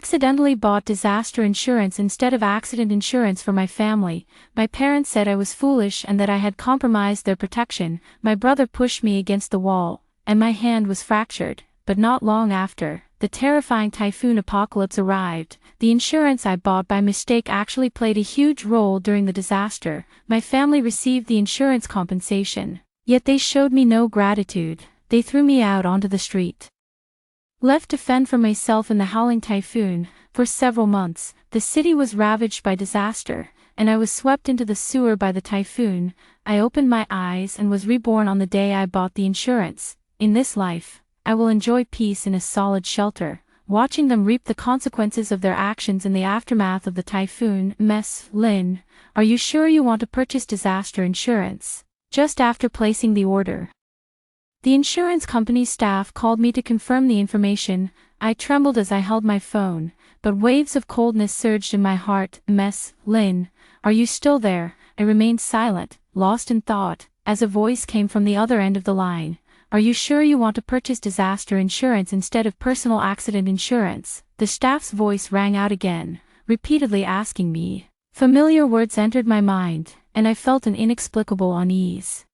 accidentally bought disaster insurance instead of accident insurance for my family. My parents said I was foolish and that I had compromised their protection. My brother pushed me against the wall, and my hand was fractured. But not long after, the terrifying typhoon apocalypse arrived. The insurance I bought by mistake actually played a huge role during the disaster. My family received the insurance compensation, yet they showed me no gratitude. They threw me out onto the street. Left to fend for myself in the howling typhoon, for several months, the city was ravaged by disaster, and I was swept into the sewer by the typhoon. I opened my eyes and was reborn on the day I bought the insurance. In this life, I will enjoy peace in a solid shelter, watching them reap the consequences of their actions in the aftermath of the typhoon. Ms. Lin, are you sure you want to purchase disaster insurance? Just after placing the order, the insurance company's staff called me to confirm the information. I trembled as I held my phone, but waves of coldness surged in my heart. Ms. Lin, are you still there? I remained silent, lost in thought, as a voice came from the other end of the line. Are you sure you want to purchase disaster insurance instead of personal accident insurance? The staff's voice rang out again, repeatedly asking me. Familiar words entered my mind, and I felt an inexplicable unease.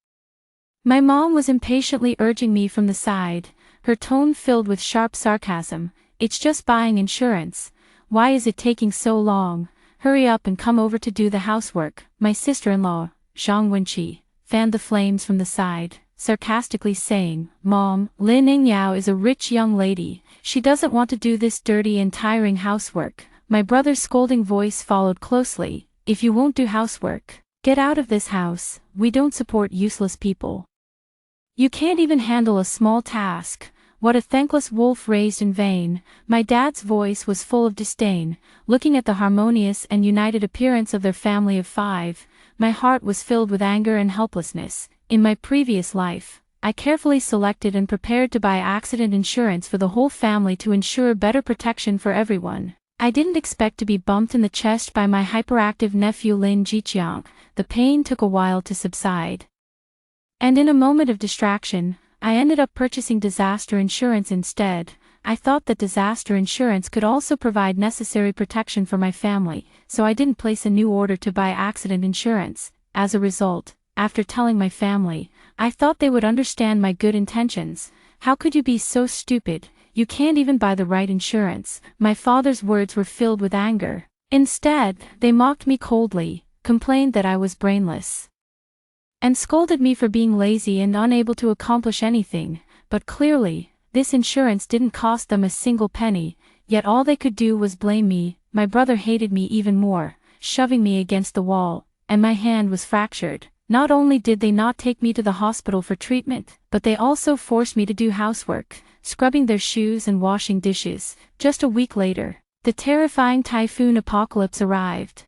My mom was impatiently urging me from the side, her tone filled with sharp sarcasm. It's just buying insurance. Why is it taking so long? Hurry up and come over to do the housework. My sister-in-law, Zhang Wenqi, fanned the flames from the side, sarcastically saying, Mom, Lin Yingyao is a rich young lady. She doesn't want to do this dirty and tiring housework. My brother's scolding voice followed closely. If you won't do housework, get out of this house. We don't support useless people. You can't even handle a small task. What a thankless wolf raised in vain. My dad's voice was full of disdain. Looking at the harmonious and united appearance of their family of 5, my heart was filled with anger and helplessness. In my previous life, I carefully selected and prepared to buy accident insurance for the whole family to ensure better protection for everyone. I didn't expect to be bumped in the chest by my hyperactive nephew Lin Jiqiang. The pain took a while to subside, and in a moment of distraction, I ended up purchasing disaster insurance instead. I thought that disaster insurance could also provide necessary protection for my family, so I didn't place a new order to buy accident insurance. As a result, after telling my family, I thought they would understand my good intentions. How could you be so stupid? You can't even buy the right insurance. My father's words were filled with anger. Instead, they mocked me coldly, complained that I was brainless, and scolded me for being lazy and unable to accomplish anything. But clearly, this insurance didn't cost them a single penny, yet all they could do was blame me. My brother hated me even more, shoving me against the wall, and my hand was fractured. Not only did they not take me to the hospital for treatment, but they also forced me to do housework, scrubbing their shoes and washing dishes. Just a week later, the terrifying typhoon apocalypse arrived.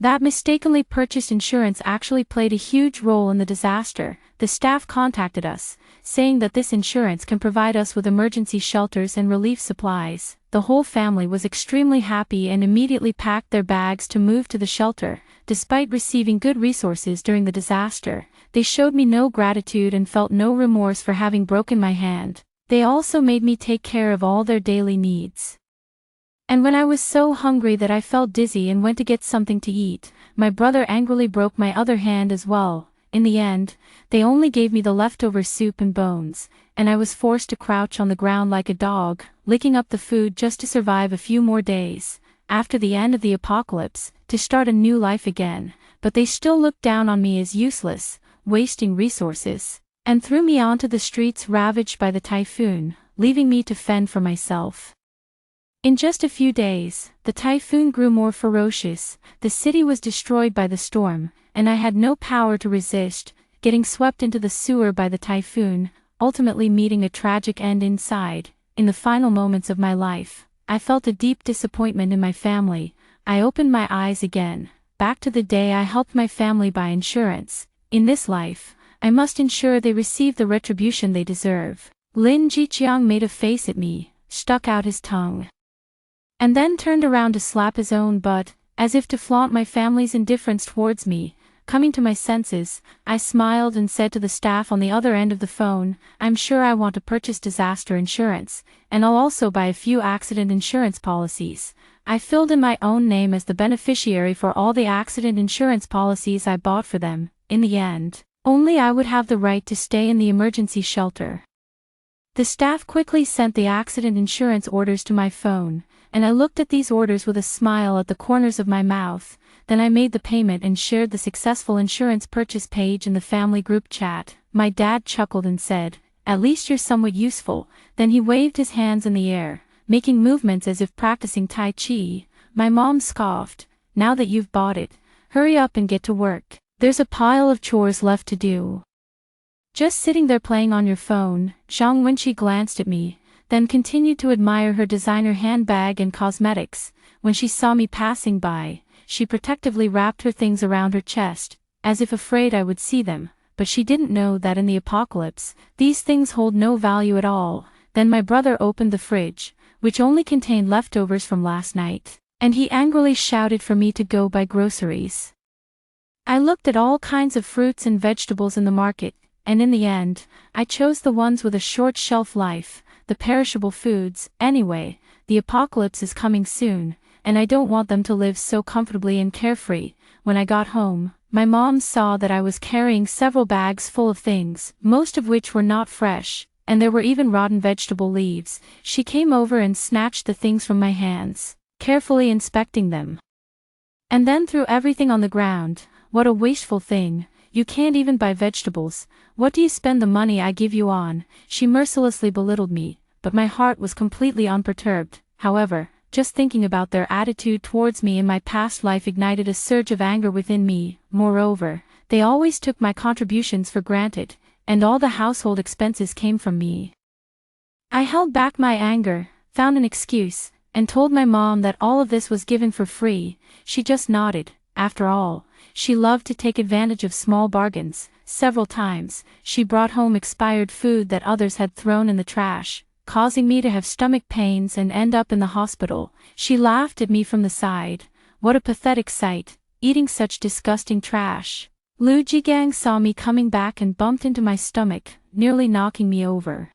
That mistakenly purchased insurance actually played a huge role in the disaster. The staff contacted us, saying that this insurance can provide us with emergency shelters and relief supplies. The whole family was extremely happy and immediately packed their bags to move to the shelter. Despite receiving good resources during the disaster, they showed me no gratitude and felt no remorse for having broken my hand. They also made me take care of all their daily needs. And when I was so hungry that I felt dizzy and went to get something to eat, my brother angrily broke my other hand as well. In the end, they only gave me the leftover soup and bones, and I was forced to crouch on the ground like a dog, licking up the food just to survive a few more days, after the end of the apocalypse, to start a new life again. But they still looked down on me as useless, wasting resources, and threw me onto the streets ravaged by the typhoon, leaving me to fend for myself. In just a few days, the typhoon grew more ferocious. The city was destroyed by the storm, and I had no power to resist, getting swept into the sewer by the typhoon, ultimately meeting a tragic end inside. In the final moments of my life, I felt a deep disappointment in my family. I opened my eyes again, back to the day I helped my family buy insurance. In this life, I must ensure they receive the retribution they deserve. Lin Jiqiang made a face at me, stuck out his tongue, and then turned around to slap his own butt, as if to flaunt my family's indifference towards me. Coming to my senses, I smiled and said to the staff on the other end of the phone, "I'm sure I want to purchase disaster insurance, and I'll also buy a few accident insurance policies." I filled in my own name as the beneficiary for all the accident insurance policies I bought for them. In the end, only I would have the right to stay in the emergency shelter. The staff quickly sent the accident insurance orders to my phone, and I looked at these orders with a smile at the corners of my mouth. Then I made the payment and shared the successful insurance purchase page in the family group chat. My dad chuckled and said, "At least you're somewhat useful." Then he waved his hands in the air, making movements as if practicing Tai Chi. My mom scoffed, "Now that you've bought it, hurry up and get to work. There's a pile of chores left to do." Just sitting there playing on your phone, Zhang Wenqi glanced at me, then continued to admire her designer handbag and cosmetics. When she saw me passing by, she protectively wrapped her things around her chest, as if afraid I would see them, but she didn't know that in the apocalypse, these things hold no value at all. Then my brother opened the fridge, which only contained leftovers from last night, and he angrily shouted for me to go buy groceries. I looked at all kinds of fruits and vegetables in the market, and in the end, I chose the ones with a short shelf life, the perishable foods. Anyway, the apocalypse is coming soon, and I don't want them to live so comfortably and carefree. When I got home, my mom saw that I was carrying several bags full of things, most of which were not fresh, and there were even rotten vegetable leaves. She came over and snatched the things from my hands, carefully inspecting them, and then threw everything on the ground. "What a wasteful thing. You can't even buy vegetables. What do you spend the money I give you on?" She mercilessly belittled me, but my heart was completely unperturbed. However, just thinking about their attitude towards me in my past life ignited a surge of anger within me. Moreover, they always took my contributions for granted, and all the household expenses came from me. I held back my anger, found an excuse, and told my mom that all of this was given for free. She just nodded. After all, she loved to take advantage of small bargains. Several times, she brought home expired food that others had thrown in the trash, causing me to have stomach pains and end up in the hospital. She laughed at me from the side. What a pathetic sight, eating such disgusting trash. Lu Jigang saw me coming back and bumped into my stomach, nearly knocking me over.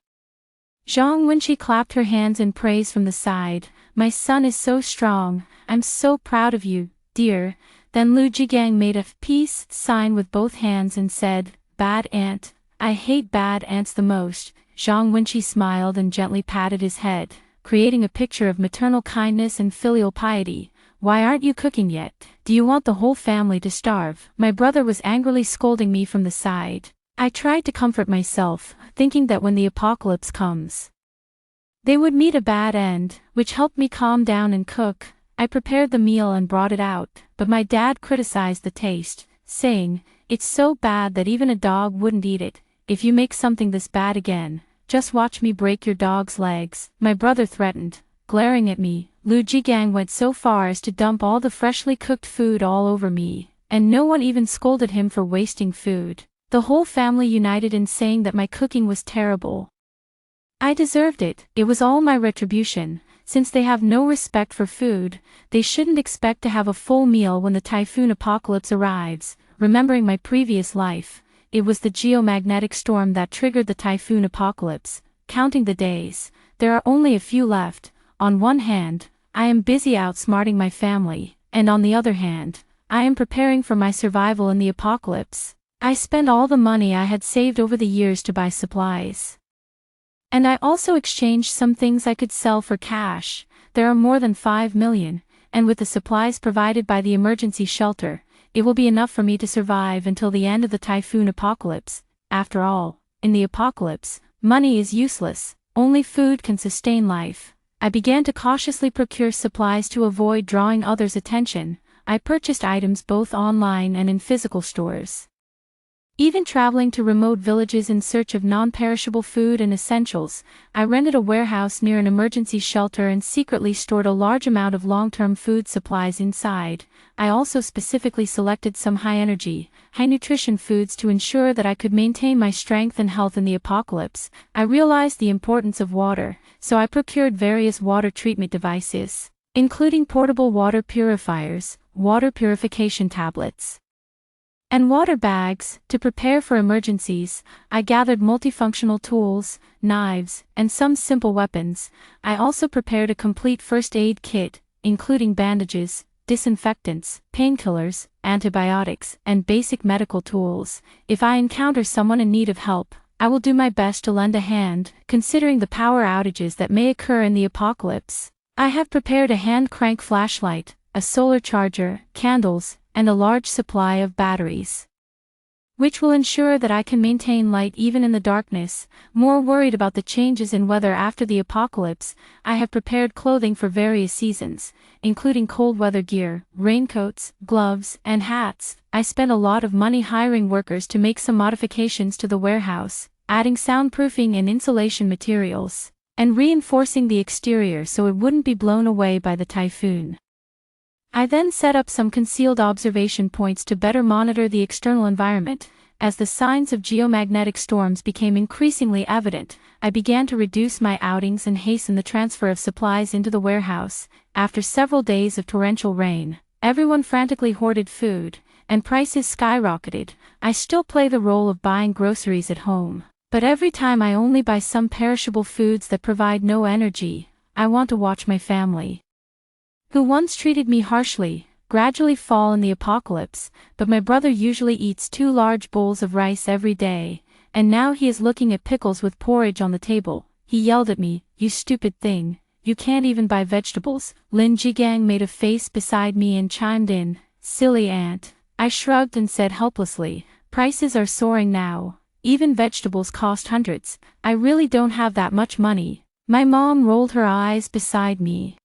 Zhang Wenqi clapped her hands in praise from the side. "My son is so strong. I'm so proud of you, dear." Then Lu Jigang made a peace sign with both hands and said, "Bad ant. I hate bad ants the most." Zhang Wenqi smiled and gently patted his head, creating a picture of maternal kindness and filial piety. "Why aren't you cooking yet? Do you want the whole family to starve?" My brother was angrily scolding me from the side. I tried to comfort myself, thinking that when the apocalypse comes, they would meet a bad end, which helped me calm down and cook. I prepared the meal and brought it out, but my dad criticized the taste, saying, "It's so bad that even a dog wouldn't eat it. If you make something this bad again, just watch me break your dog's legs." My brother threatened, glaring at me. Lu Jigang went so far as to dump all the freshly cooked food all over me, and no one even scolded him for wasting food. The whole family united in saying that my cooking was terrible. I deserved it. It was all my retribution. Since they have no respect for food, they shouldn't expect to have a full meal when the typhoon apocalypse arrives. Remembering my previous life, it was the geomagnetic storm that triggered the typhoon apocalypse. Counting the days, there are only a few left. On one hand, I am busy outsmarting my family, and on the other hand, I am preparing for my survival in the apocalypse. I spent all the money I had saved over the years to buy supplies, and I also exchanged some things I could sell for cash. There are more than 5 million, and with the supplies provided by the emergency shelter, it will be enough for me to survive until the end of the typhoon apocalypse. After all, in the apocalypse, money is useless, only food can sustain life. I began to cautiously procure supplies to avoid drawing others' attention. I purchased items both online and in physical stores, even traveling to remote villages in search of non-perishable food and essentials. I rented a warehouse near an emergency shelter and secretly stored a large amount of long-term food supplies inside. I also specifically selected some high-energy, high-nutrition foods to ensure that I could maintain my strength and health in the apocalypse. I realized the importance of water, so I procured various water treatment devices, including portable water purifiers, water purification tablets, and water bags. To prepare for emergencies, I gathered multifunctional tools, knives, and some simple weapons. I also prepared a complete first aid kit, including bandages, disinfectants, painkillers, antibiotics, and basic medical tools. If I encounter someone in need of help, I will do my best to lend a hand, considering the power outages that may occur in the apocalypse. I have prepared a hand crank flashlight, a solar charger, candles, and a large supply of batteries, which will ensure that I can maintain light even in the darkness. More worried about the changes in weather after the apocalypse, I have prepared clothing for various seasons, including cold weather gear, raincoats, gloves, and hats. I spent a lot of money hiring workers to make some modifications to the warehouse, adding soundproofing and insulation materials, and reinforcing the exterior so it wouldn't be blown away by the typhoon. I then set up some concealed observation points to better monitor the external environment. As the signs of geomagnetic storms became increasingly evident, I began to reduce my outings and hasten the transfer of supplies into the warehouse. After several days of torrential rain, everyone frantically hoarded food, and prices skyrocketed. I still play the role of buying groceries at home, but every time I only buy some perishable foods that provide no energy. I want to watch my family, who once treated me harshly, gradually fall in the apocalypse. But my brother usually eats 2 large bowls of rice every day, and now he is looking at pickles with porridge on the table. He yelled at me, "You stupid thing, you can't even buy vegetables." Lin Jigang made a face beside me and chimed in, "Silly ant." I shrugged and said helplessly, "Prices are soaring now. Even vegetables cost hundreds. I really don't have that much money." My mom rolled her eyes beside me.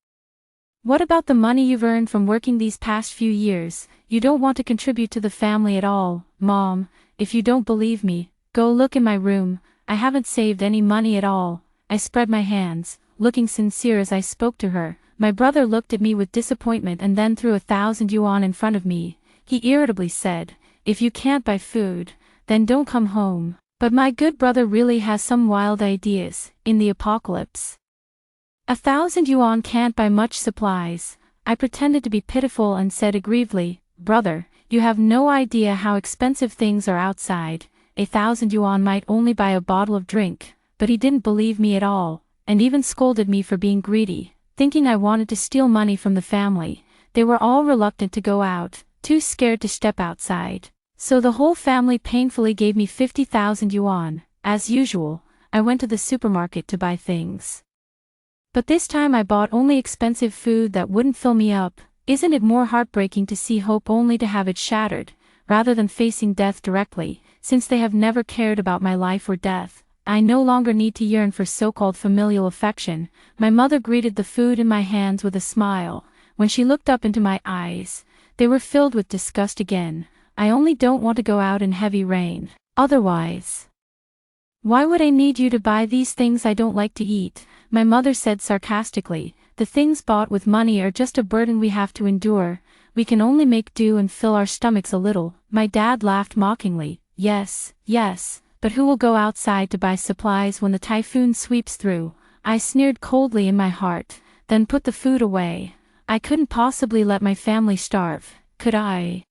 "What about the money you've earned from working these past few years? You don't want to contribute to the family at all." "Mom, if you don't believe me, go look in my room. I haven't saved any money at all." I spread my hands, looking sincere as I spoke to her. My brother looked at me with disappointment and then threw 1,000 yuan in front of me. He irritably said, "If you can't buy food, then don't come home." But my good brother really has some wild ideas. In the apocalypse, 1,000 yuan can't buy much supplies. I pretended to be pitiful and said aggrievedly, "Brother, you have no idea how expensive things are outside. 1,000 yuan might only buy a bottle of drink." But he didn't believe me at all, and even scolded me for being greedy, thinking I wanted to steal money from the family. They were all reluctant to go out, too scared to step outside. So the whole family painfully gave me 50,000 yuan. As usual, I went to the supermarket to buy things. But this time I bought only expensive food that wouldn't fill me up. Isn't it more heartbreaking to see hope only to have it shattered, rather than facing death directly? Since they have never cared about my life or death, I no longer need to yearn for so-called familial affection. My mother greeted the food in my hands with a smile. When she looked up into my eyes, they were filled with disgust again. "I only don't want to go out in heavy rain. Otherwise, why would I need you to buy these things I don't like to eat?" My mother said sarcastically. "The things bought with money are just a burden we have to endure. We can only make do and fill our stomachs a little." My dad laughed mockingly. Yes, but who will go outside to buy supplies when the typhoon sweeps through?" I sneered coldly in my heart, then put the food away. I couldn't possibly let my family starve, could I?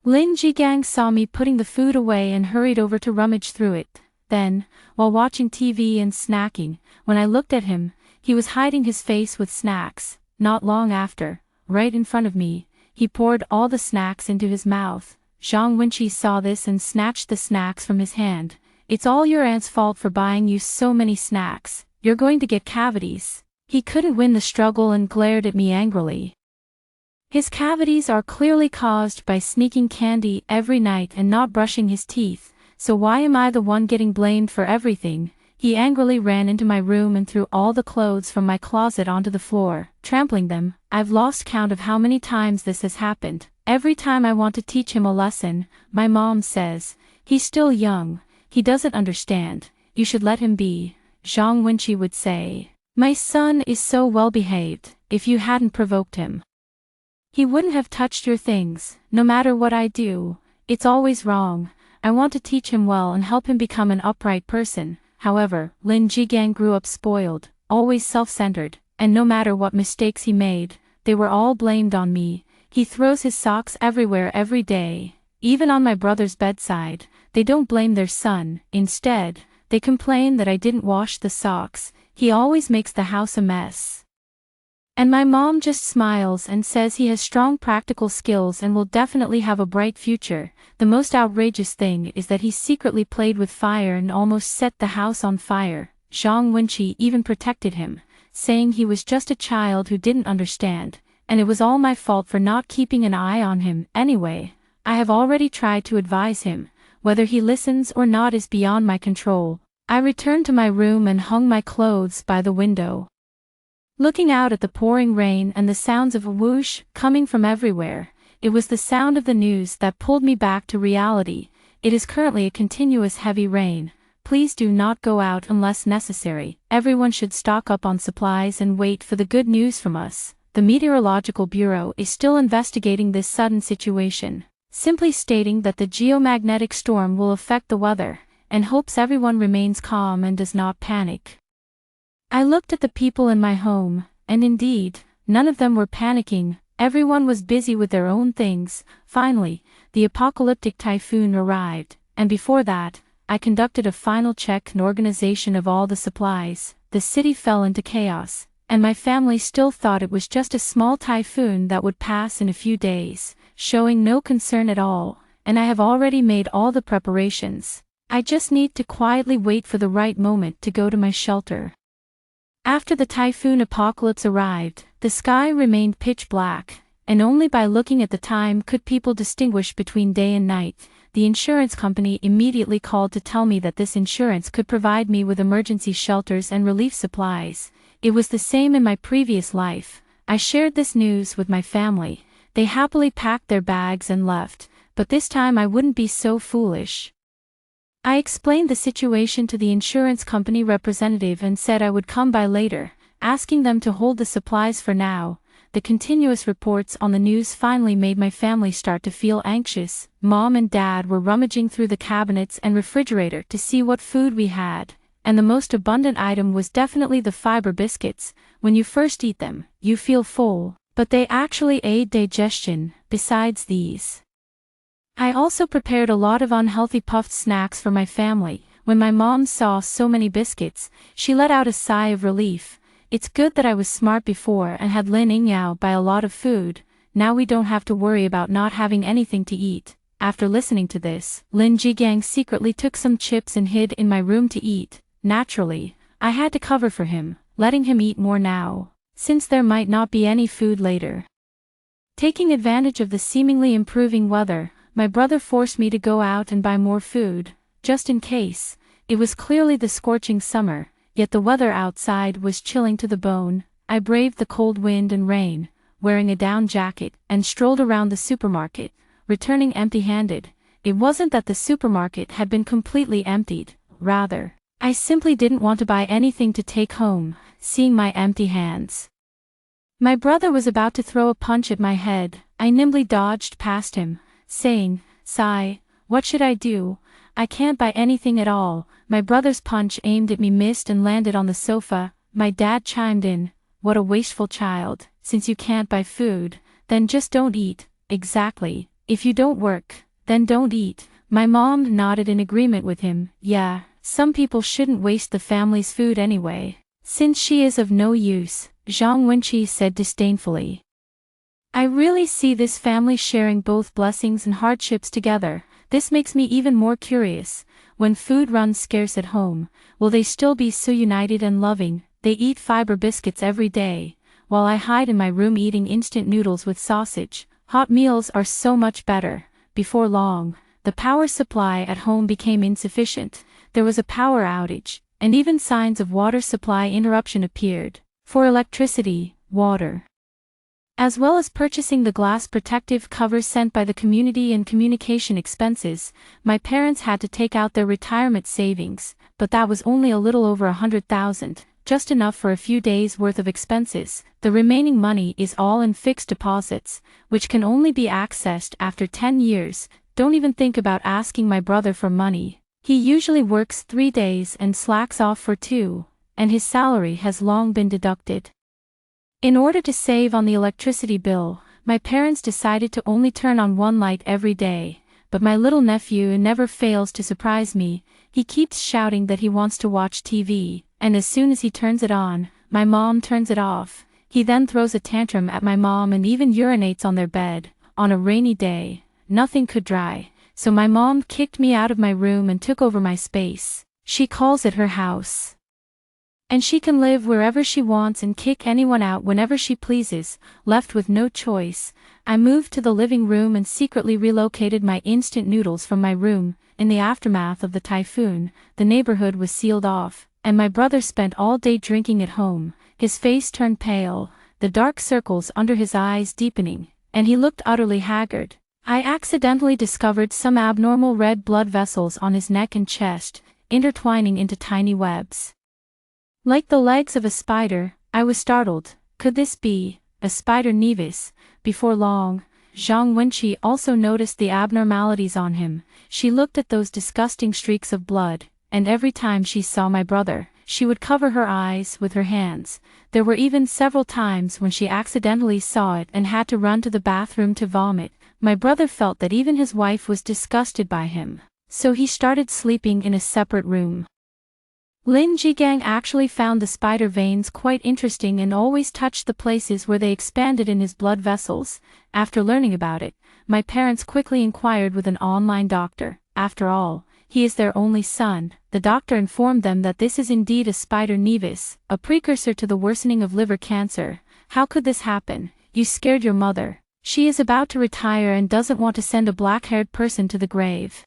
Lin Jigang saw me putting the food away and hurried over to rummage through it. Then, while watching TV and snacking, when I looked at him, he was hiding his face with snacks. Not long after, right in front of me, he poured all the snacks into his mouth. Zhang Wenqi saw this and snatched the snacks from his hand. "It's all your aunt's fault for buying you so many snacks. You're going to get cavities." He couldn't win the struggle and glared at me angrily. "His cavities are clearly caused by sneaking candy every night and not brushing his teeth. So why am I the one getting blamed for everything?" He angrily ran into my room and threw all the clothes from my closet onto the floor, trampling them. I've lost count of how many times this has happened. Every time I want to teach him a lesson, my mom says, "He's still young, he doesn't understand, you should let him be." Zhang Wenqi would say, "My son is so well behaved, if you hadn't provoked him, he wouldn't have touched your things. No matter what I do, it's always wrong. I want to teach him well and help him become an upright person." However, Lin Jigang grew up spoiled, always self-centered, and no matter what mistakes he made, they were all blamed on me. He throws his socks everywhere every day, Even on my brother's bedside, they don't blame their son. Instead, they complain that I didn't wash the socks. He always makes the house a mess. And my mom just smiles and says he has strong practical skills and will definitely have a bright future. The most outrageous thing is that he secretly played with fire and almost set the house on fire. Zhang Wenqi even protected him, saying he was just a child who didn't understand, and it was all my fault for not keeping an eye on him. Anyway, I have already tried to advise him. Whether he listens or not is beyond my control. I returned to my room and hung my clothes by the window. Looking out at the pouring rain and the sounds of a whoosh coming from everywhere, it was the sound of the news that pulled me back to reality. It is currently a continuous heavy rain. Please do not go out unless necessary. Everyone should stock up on supplies and wait for the good news from us. The Meteorological Bureau is still investigating this sudden situation, simply stating that the geomagnetic storm will affect the weather, and hopes everyone remains calm and does not panic. I looked at the people in my home, and indeed, none of them were panicking. Everyone was busy with their own things. Finally, the apocalyptic typhoon arrived, and before that, I conducted a final check and organization of all the supplies. The city fell into chaos, and my family still thought it was just a small typhoon that would pass in a few days, showing no concern at all, and I have already made all the preparations. I just need to quietly wait for the right moment to go to my shelter. After the typhoon apocalypse arrived, the sky remained pitch black, and only by looking at the time could people distinguish between day and night. The insurance company immediately called to tell me that this insurance could provide me with emergency shelters and relief supplies. It was the same in my previous life. I shared this news with my family. They happily packed their bags and left, but this time I wouldn't be so foolish. I explained the situation to the insurance company representative and said I would come by later, asking them to hold the supplies for now. The continuous reports on the news finally made my family start to feel anxious. Mom and Dad were rummaging through the cabinets and refrigerator to see what food we had, and the most abundant item was definitely the fiber biscuits. When you first eat them, you feel full, but they actually aid digestion. Besides these, I also prepared a lot of unhealthy puffed snacks for my family. When my mom saw so many biscuits, she let out a sigh of relief. It's good that I was smart before and had Lin Yingyao buy a lot of food. Now we don't have to worry about not having anything to eat. After listening to this, Lin Jigang secretly took some chips and hid in my room to eat. Naturally, I had to cover for him, letting him eat more now, since there might not be any food later. Taking advantage of the seemingly improving weather, my brother forced me to go out and buy more food, just in case. It was clearly the scorching summer, yet the weather outside was chilling to the bone. I braved the cold wind and rain, wearing a down jacket, and strolled around the supermarket, returning empty-handed. It wasn't that the supermarket had been completely emptied, rather, I simply didn't want to buy anything to take home, seeing my empty hands. My brother was about to throw a punch at my head. I nimbly dodged past him, saying, "Sigh, what should I do? I can't buy anything at all." My brother's punch aimed at me missed and landed on the sofa. My dad chimed in, "What a wasteful child. Since you can't buy food, then just don't eat." "Exactly. If you don't work, then don't eat." My mom nodded in agreement with him. "Yeah, some people shouldn't waste the family's food anyway, since she is of no use," Zhang Wenqi said disdainfully. I really see this family sharing both blessings and hardships together. This makes me even more curious. When food runs scarce at home, will they still be so united and loving? They eat fiber biscuits every day, while I hide in my room eating instant noodles with sausage. Hot meals are so much better. Before long, the power supply at home became insufficient. There was a power outage, and even signs of water supply interruption appeared. For electricity, water, as well as purchasing the glass protective covers sent by the community and communication expenses, my parents had to take out their retirement savings, but that was only a little over 100,000, just enough for a few days' worth of expenses. The remaining money is all in fixed deposits, which can only be accessed after 10 years. Don't even think about asking my brother for money. He usually works 3 days and slacks off for 2, and his salary has long been deducted. In order to save on the electricity bill, my parents decided to only turn on one light every day. but my little nephew never fails to surprise me. He keeps shouting that he wants to watch TV, and as soon as he turns it on, my mom turns it off. He then throws a tantrum at my mom and even urinates on their bed. On a rainy day, nothing could dry, so my mom kicked me out of my room and took over my space. She calls it her house. And she can live wherever she wants and kick anyone out whenever she pleases. Left with no choice, I moved to the living room and secretly relocated my instant noodles from my room. In the aftermath of the typhoon, the neighborhood was sealed off, and my brother spent all day drinking at home. His face turned pale, the dark circles under his eyes deepening, and he looked utterly haggard. I accidentally discovered some abnormal red blood vessels on his neck and chest, intertwining into tiny webs. Like the legs of a spider. I was startled. Could this be a spider nevis? Before long, Zhang Wenqi also noticed the abnormalities on him. She looked at those disgusting streaks of blood, and every time she saw my brother, she would cover her eyes with her hands. There were even several times when she accidentally saw it and had to run to the bathroom to vomit. My brother felt that even his wife was disgusted by him, so he started sleeping in a separate room. Lin Jigang actually found the spider veins quite interesting and always touched the places where they expanded in his blood vessels. After learning about it, my parents quickly inquired with an online doctor. After all, he is their only son. The doctor informed them that this is indeed a spider nevis, a precursor to the worsening of liver cancer. How could this happen? You scared your mother. She is about to retire and doesn't want to send a black-haired person to the grave.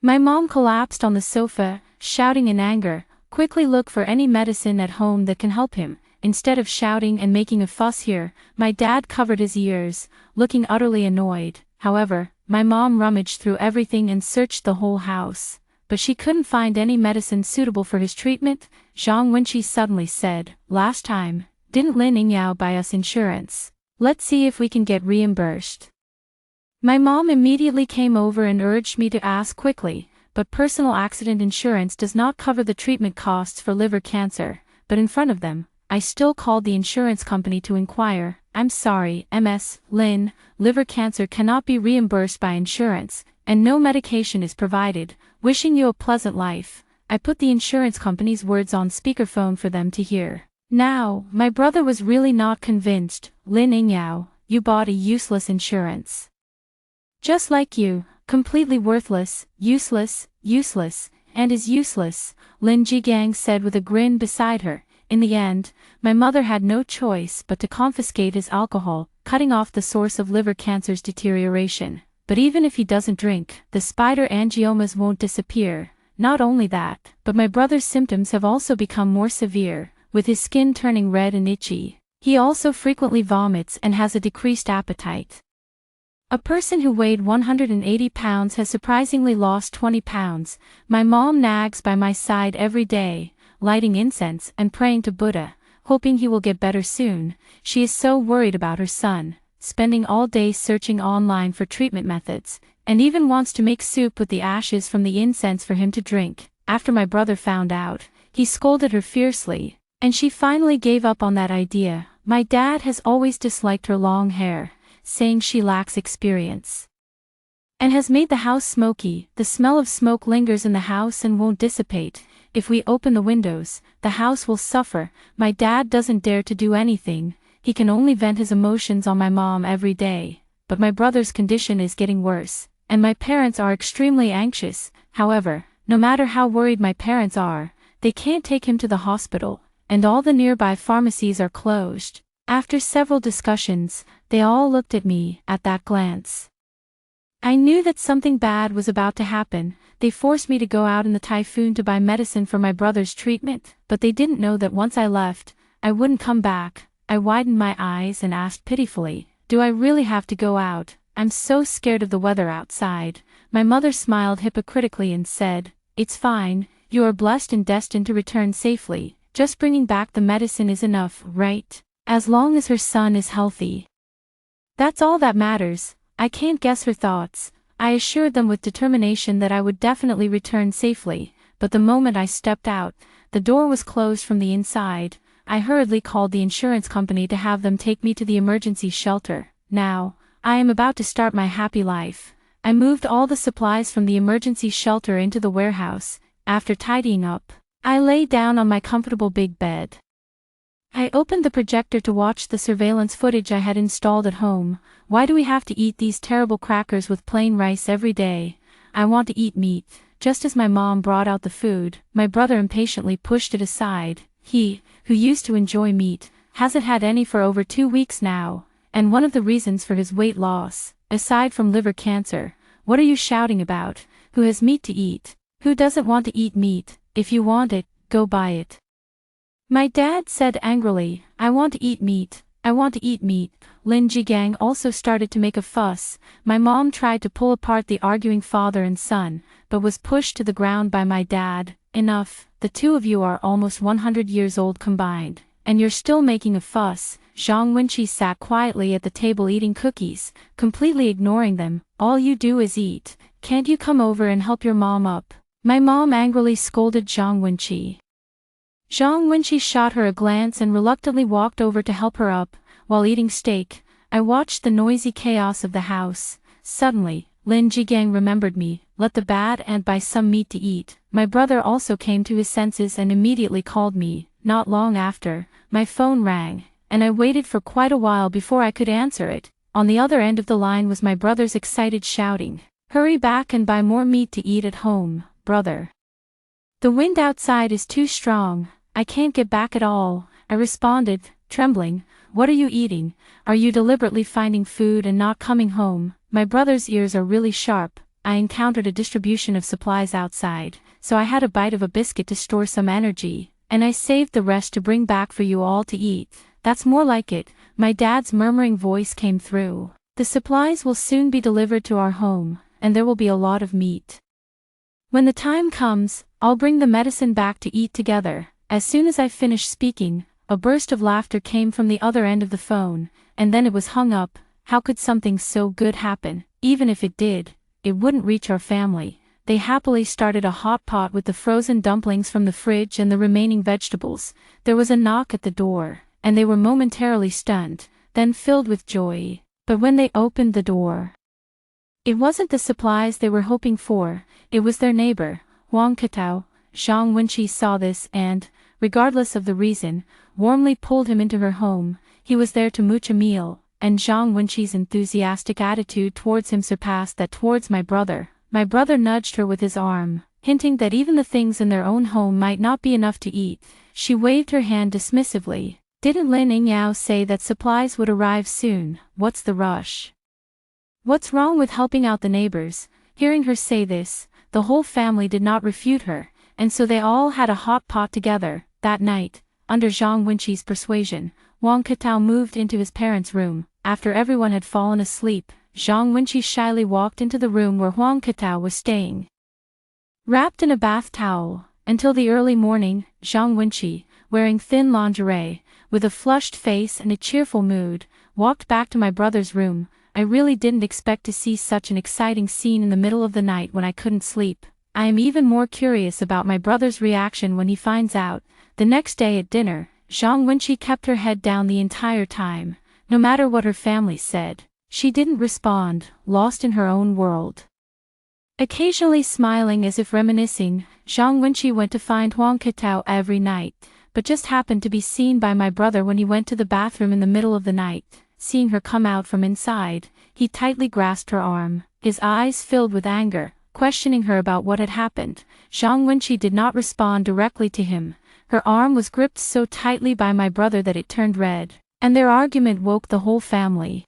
My mom collapsed on the sofa, shouting in anger, "Quickly look for any medicine at home that can help him." Instead of shouting and making a fuss here, my dad covered his ears, looking utterly annoyed. However, my mom rummaged through everything and searched the whole house, but she couldn't find any medicine suitable for his treatment. Zhang Wenqi suddenly said, "Last time, didn't Lin Yingyao buy us insurance? Let's see if we can get reimbursed." My mom immediately came over and urged me to ask quickly, but personal accident insurance does not cover the treatment costs for liver cancer. But in front of them, I still called the insurance company to inquire. "I'm sorry, Ms. Lin, liver cancer cannot be reimbursed by insurance, and no medication is provided. Wishing you a pleasant life." I put the insurance company's words on speakerphone for them to hear. Now, my brother was really not convinced. "Lin Yingyao, you bought a useless insurance. Just like you, completely worthless, useless, and is useless," Lin Jigang said with a grin beside her. In the end, my mother had no choice but to confiscate his alcohol, cutting off the source of liver cancer's deterioration. But even if he doesn't drink, the spider angiomas won't disappear. Not only that, but my brother's symptoms have also become more severe, with his skin turning red and itchy. He also frequently vomits and has a decreased appetite. A person who weighed 180 pounds has surprisingly lost 20 pounds. My mom nags by my side every day, lighting incense and praying to Buddha, hoping he will get better soon. She is so worried about her son, spending all day searching online for treatment methods, and even wants to make soup with the ashes from the incense for him to drink. After my brother found out, he scolded her fiercely, and she finally gave up on that idea. My dad has always disliked her long hair, saying she lacks experience, and has made the house smoky. The smell of smoke lingers in the house and won't dissipate. If we open the windows, the house will suffer. My dad doesn't dare to do anything. He can only vent his emotions on my mom every day. But my brother's condition is getting worse, and my parents are extremely anxious. However, no matter how worried my parents are, they can't take him to the hospital, and all the nearby pharmacies are closed. After several discussions, they all looked at me. At that glance, I knew that something bad was about to happen. They forced me to go out in the typhoon to buy medicine for my brother's treatment, but they didn't know that once I left, I wouldn't come back. I widened my eyes and asked pitifully, "Do I really have to go out? I'm so scared of the weather outside." My mother smiled hypocritically and said, "It's fine, you are blessed and destined to return safely. Just bringing back the medicine is enough, right? As long as her son is healthy. That's all that matters." I can't guess her thoughts. I assured them with determination that I would definitely return safely, but the moment I stepped out, the door was closed from the inside. I hurriedly called the insurance company to have them take me to the emergency shelter. Now, I am about to start my happy life. I moved all the supplies from the emergency shelter into the warehouse. After tidying up, I lay down on my comfortable big bed. I opened the projector to watch the surveillance footage I had installed at home. Why do we have to eat these terrible crackers with plain rice every day? I want to eat meat. Just as my mom brought out the food, my brother impatiently pushed it aside. He, who used to enjoy meat, hasn't had any for over 2 weeks now, and one of the reasons for his weight loss, aside from liver cancer. What are you shouting about? Who has meat to eat? Who doesn't want to eat meat? If you want it, go buy it. My dad said angrily, I want to eat meat. I want to eat meat. Lin Jigang also started to make a fuss. My mom tried to pull apart the arguing father and son, but was pushed to the ground by my dad. Enough, the two of you are almost 100 years old combined, and you're still making a fuss. Zhang Wenqi sat quietly at the table eating cookies, completely ignoring them. All you do is eat. Can't you come over and help your mom up? My mom angrily scolded Zhang Wenqi. Zhang Wenqi shot her a glance and reluctantly walked over to help her up. While eating steak, I watched the noisy chaos of the house. Suddenly, Lin Jigang remembered me, let the bad ant buy some meat to eat. My brother also came to his senses and immediately called me. Not long after, my phone rang, and I waited for quite a while before I could answer it. On the other end of the line was my brother's excited shouting, "Hurry back and buy more meat to eat at home, brother. The wind outside is too strong. I can't get back at all," I responded, trembling. "What are you eating? Are you deliberately finding food and not coming home?" My brother's ears are really sharp. I encountered a distribution of supplies outside, so I had a bite of a biscuit to store some energy, and I saved the rest to bring back for you all to eat. That's more like it. My dad's murmuring voice came through. The supplies will soon be delivered to our home, and there will be a lot of meat. When the time comes, I'll bring the medicine back to eat together. As soon as I finished speaking, a burst of laughter came from the other end of the phone, and then it was hung up. How could something so good happen? Even if it did, it wouldn't reach our family. They happily started a hot pot with the frozen dumplings from the fridge and the remaining vegetables. There was a knock at the door, and they were momentarily stunned, then filled with joy. But when they opened the door, it wasn't the supplies they were hoping for, it was their neighbor, Huang Ketao. Zhang Wenqi saw this and, regardless of the reason, warmly pulled him into her home. He was there to mooch a meal, and Zhang Wenqi's enthusiastic attitude towards him surpassed that towards my brother. My brother nudged her with his arm, hinting that even the things in their own home might not be enough to eat. She waved her hand dismissively. Didn't Lin Yingyao say that supplies would arrive soon? What's the rush? What's wrong with helping out the neighbors? Hearing her say this, the whole family did not refute her, and so they all had a hot pot together. That night, under Zhang Wenqi's persuasion, Huang Ketao moved into his parents' room. After everyone had fallen asleep, Zhang Wenqi shyly walked into the room where Huang Ketao was staying. Wrapped in a bath towel, until the early morning, Zhang Wenqi, wearing thin lingerie, with a flushed face and a cheerful mood, walked back to my brother's room. I really didn't expect to see such an exciting scene in the middle of the night when I couldn't sleep. I am even more curious about my brother's reaction when he finds out. The next day at dinner, Zhang Wenqi kept her head down the entire time. No matter what her family said, she didn't respond, lost in her own world. Occasionally smiling as if reminiscing, Zhang Wenqi went to find Huang Ketao every night, but just happened to be seen by my brother when he went to the bathroom in the middle of the night. Seeing her come out from inside, he tightly grasped her arm, his eyes filled with anger, questioning her about what had happened. Zhang Wenqi did not respond directly to him. Her arm was gripped so tightly by my brother that it turned red, and their argument woke the whole family.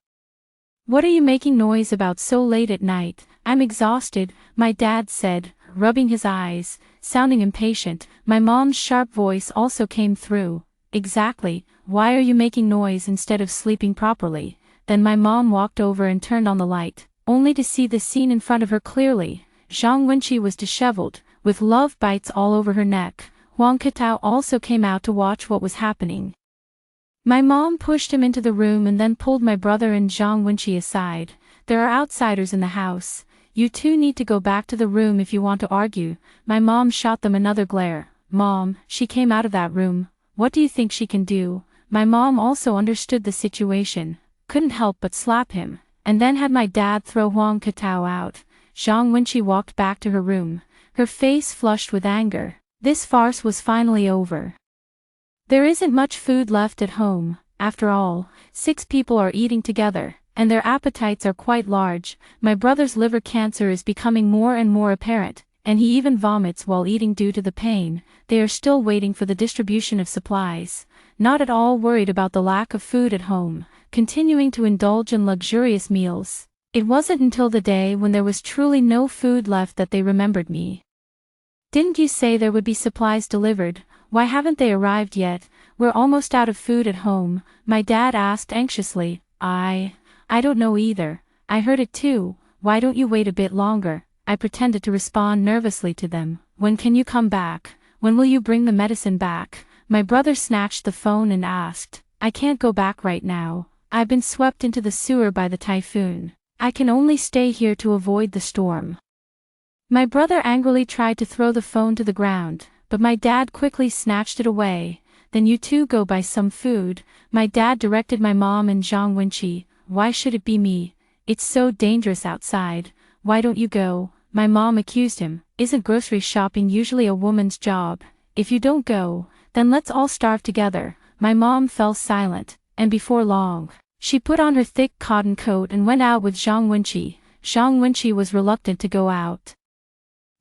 "What are you making noise about so late at night?" "I'm exhausted," my dad said, rubbing his eyes, sounding impatient. My mom's sharp voice also came through. "Exactly, why are you making noise instead of sleeping properly?" Then my mom walked over and turned on the light, only to see the scene in front of her clearly. Zhang Wenqi was disheveled, with love bites all over her neck. Huang Ketao also came out to watch what was happening. My mom pushed him into the room and then pulled my brother and Zhang Wenqi aside. "There are outsiders in the house. You two need to go back to the room if you want to argue." My mom shot them another glare. "Mom, she came out of that room. What do you think she can do?" My mom also understood the situation, couldn't help but slap him, and then had my dad throw Huang Ketao out. Zhang Wenqi walked back to her room, her face flushed with anger. This farce was finally over. There isn't much food left at home. After all, 6 people are eating together, and their appetites are quite large. My brother's liver cancer is becoming more and more apparent, and he even vomits while eating due to the pain. They are still waiting for the distribution of supplies, not at all worried about the lack of food at home, continuing to indulge in luxurious meals. It wasn't until the day when there was truly no food left that they remembered me. "Didn't you say there would be supplies delivered? Why haven't they arrived yet? We're almost out of food at home," my dad asked anxiously. I don't know either. I heard it too. Why don't you wait a bit longer?" I pretended to respond nervously to them. "When can you come back? When will you bring the medicine back?" My brother snatched the phone and asked. "I can't go back right now. I've been swept into the sewer by the typhoon. I can only stay here to avoid the storm." My brother angrily tried to throw the phone to the ground, but my dad quickly snatched it away. "Then you two go buy some food," my dad directed my mom and Zhang Wenqi. "Why should it be me? It's so dangerous outside. Why don't you go?" my mom accused him. "Isn't grocery shopping usually a woman's job? If you don't go, then let's all starve together." My mom fell silent, and before long, she put on her thick cotton coat and went out with Zhang Wenqi. Zhang Wenqi was reluctant to go out.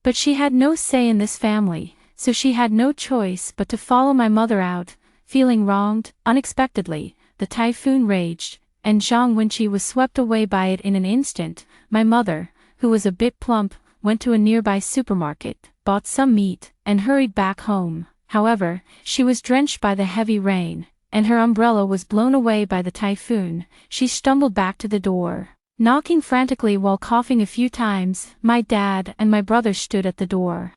But she had no say in this family, so she had no choice but to follow my mother out. Feeling wronged, unexpectedly, the typhoon raged, and Zhang Wenqi was swept away by it in an instant. My mother, who was a bit plump, went to a nearby supermarket, bought some meat, and hurried back home. However, she was drenched by the heavy rain, and her umbrella was blown away by the typhoon. She stumbled back to the door, knocking frantically while coughing a few times. My dad and my brother stood at the door,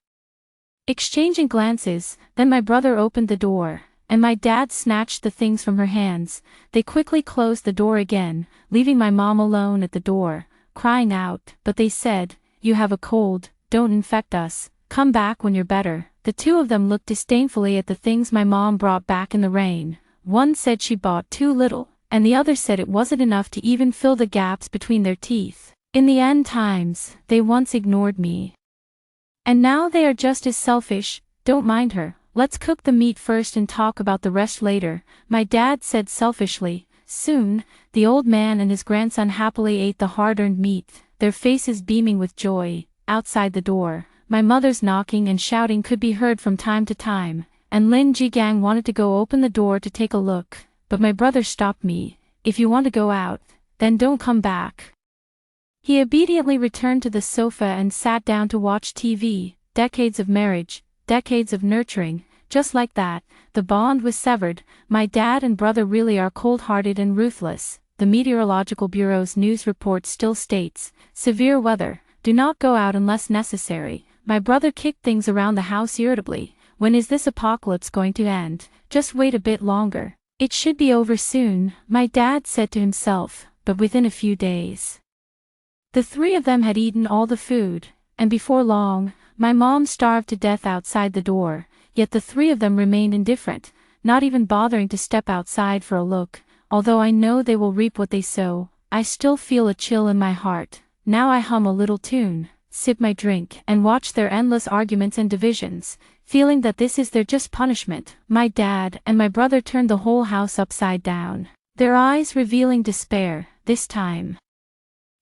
exchanging glances. Then my brother opened the door, and my dad snatched the things from her hands. They quickly closed the door again, leaving my mom alone at the door, crying out. "But they said, you have a cold, don't infect us, come back when you're better." The two of them looked disdainfully at the things my mom brought back in the rain. One said she bought too little, and the other said it wasn't enough to even fill the gaps between their teeth. In the end times, they once ignored me, and now they are just as selfish. "Don't mind her. Let's cook the meat first and talk about the rest later," my dad said selfishly. Soon, the old man and his grandson happily ate the hard-earned meat, their faces beaming with joy. Outside the door, my mother's knocking and shouting could be heard from time to time, and Lin Jigang wanted to go open the door to take a look, but my brother stopped me. "If you want to go out, then don't come back." He obediently returned to the sofa and sat down to watch TV. Decades of marriage, decades of nurturing, just like that, the bond was severed. My dad and brother really are cold-hearted and ruthless. The Meteorological Bureau's news report still states, "Severe weather, do not go out unless necessary." My brother kicked things around the house irritably. "When is this apocalypse going to end? Just wait a bit longer. It should be over soon," my dad said to himself, but within a few days, the three of them had eaten all the food, and before long, my mom starved to death outside the door. Yet the three of them remained indifferent, not even bothering to step outside for a look. Although I know they will reap what they sow, I still feel a chill in my heart. Now I hum a little tune, sip my drink, and watch their endless arguments and divisions, feeling that this is their just punishment. My dad and my brother turned the whole house upside down, their eyes revealing despair. This time,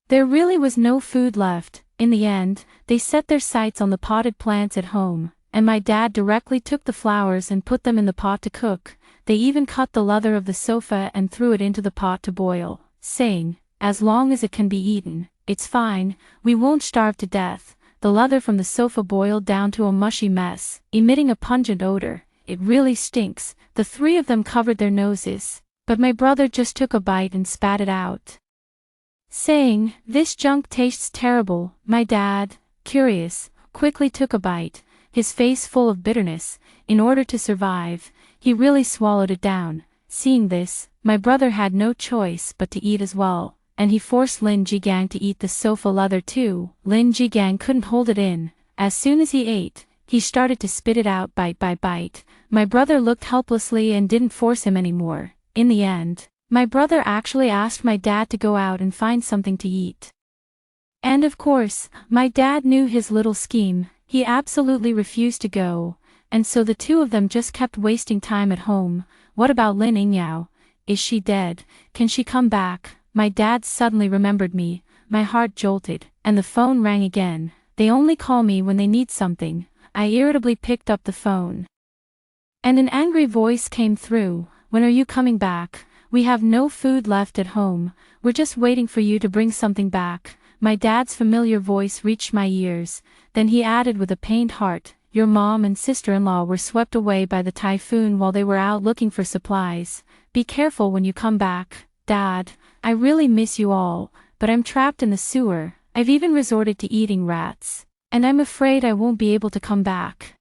there really was no food left. In the end, they set their sights on the potted plants at home, and my dad directly took the flowers and put them in the pot to cook. They even cut the leather of the sofa and threw it into the pot to boil, saying, "As long as it can be eaten, it's fine, we won't starve to death." The leather from the sofa boiled down to a mushy mess, emitting a pungent odor. "It really stinks." The three of them covered their noses, but my brother just took a bite and spat it out, saying, "This junk tastes terrible." My dad, curious, quickly took a bite, his face full of bitterness. In order to survive, he really swallowed it down. Seeing this, my brother had no choice but to eat as well, and he forced Lin Jigang to eat the sofa leather too. Lin Jigang couldn't hold it in. As soon as he ate, he started to spit it out bite by bite. My brother looked helplessly and didn't force him anymore. In the end, my brother actually asked my dad to go out and find something to eat. And of course, my dad knew his little scheme. He absolutely refused to go, and so the two of them just kept wasting time at home. What about Lin Yingyao? Is she dead? Can she come back? My dad suddenly remembered me. My heart jolted, and the phone rang again. They only call me when they need something. I irritably picked up the phone. And an angry voice came through. When are you coming back? We have no food left at home. We're just waiting for you to bring something back. My dad's familiar voice reached my ears. Then he added with a pained heart, your mom and sister-in-law were swept away by the typhoon while they were out looking for supplies. Be careful when you come back, Dad. I really miss you all, but I'm trapped in the sewer. I've even resorted to eating rats. And I'm afraid I won't be able to come back.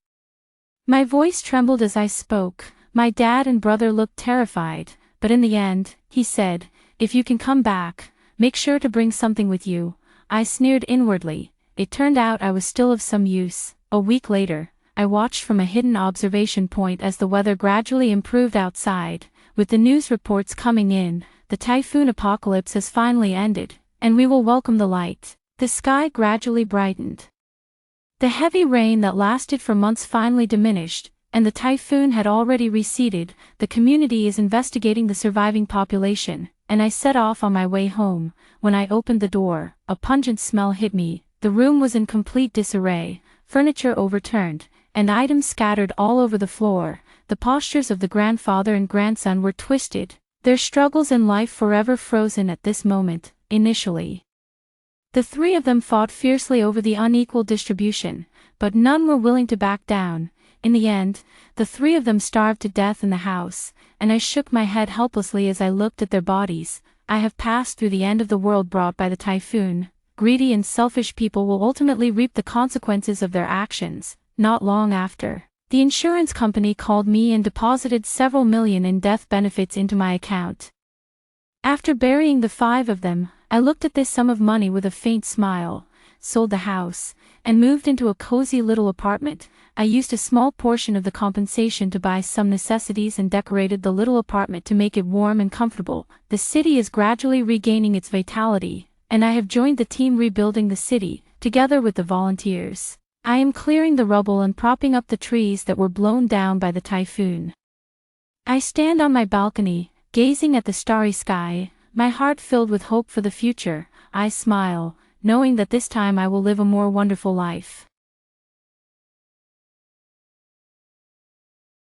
My voice trembled as I spoke. My dad and brother looked terrified, but in the end, he said, if you can come back, make sure to bring something with you. I sneered inwardly. It turned out I was still of some use. A week later, I watched from a hidden observation point as the weather gradually improved outside. With the news reports coming in, the typhoon apocalypse has finally ended, and we will welcome the light. The sky gradually brightened. The heavy rain that lasted for months finally diminished, and the typhoon had already receded. The community is investigating the surviving population, and I set off on my way home. When I opened the door, a pungent smell hit me. The room was in complete disarray, furniture overturned, and items scattered all over the floor. The postures of the grandfather and grandson were twisted, their struggles in life forever frozen at this moment. Initially, the three of them fought fiercely over the unequal distribution, but none were willing to back down. In the end, the three of them starved to death in the house, and I shook my head helplessly as I looked at their bodies. I have passed through the end of the world brought by the typhoon. Greedy and selfish people will ultimately reap the consequences of their actions. Not long after, the insurance company called me and deposited several million in death benefits into my account. After burying the five of them, I looked at this sum of money with a faint smile, sold the house, and moved into a cozy little apartment. I used a small portion of the compensation to buy some necessities and decorated the little apartment to make it warm and comfortable. The city is gradually regaining its vitality, and I have joined the team rebuilding the city, together with the volunteers. I am clearing the rubble and propping up the trees that were blown down by the typhoon. I stand on my balcony, gazing at the starry sky, my heart filled with hope for the future. I smile, knowing that this time I will live a more wonderful life.